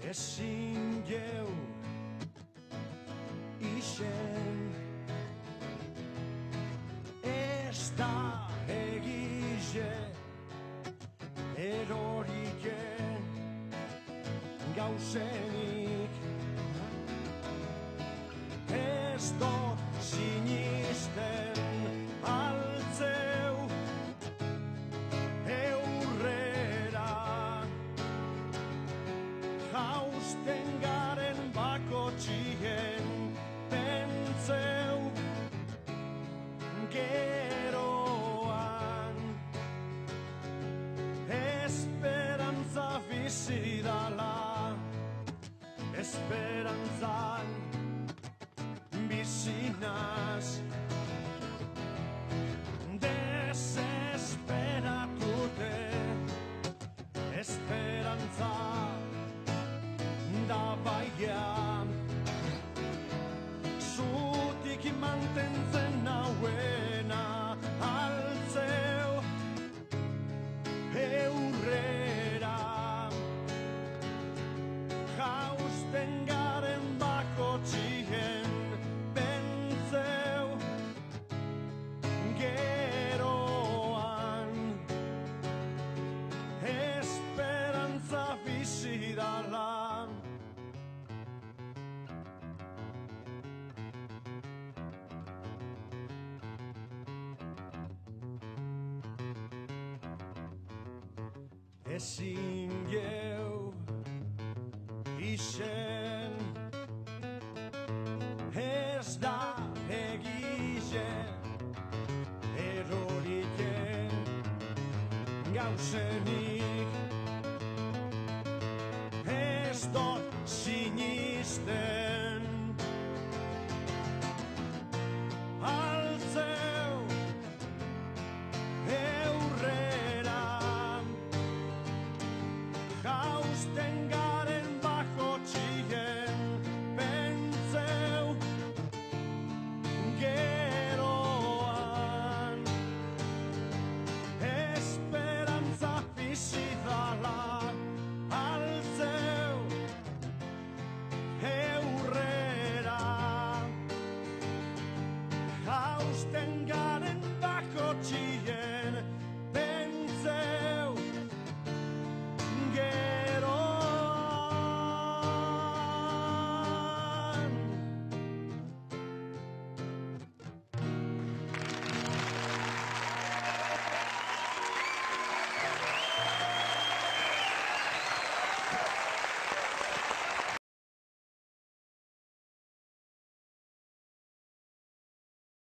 ezin geu isen ez da egize eroriken gauzenik ez dut sinisten altzeu eurrera jausten garen bakotxien pentseu geroan esperantza bizi dala esperantzan bizi naz desesperatute esperantza da baian zutik mantentzen nauena altzeu eurrera jausten garen bakotxien pentseu geroan esperantza bizi dala ezin geu isen ez da egize eroriken gauzenik ez dut sinisten altzeu eurrera jausten garen bakotxien pentseu geroan esperantza bizi dala altzeu eurrera jausten garen bakotxien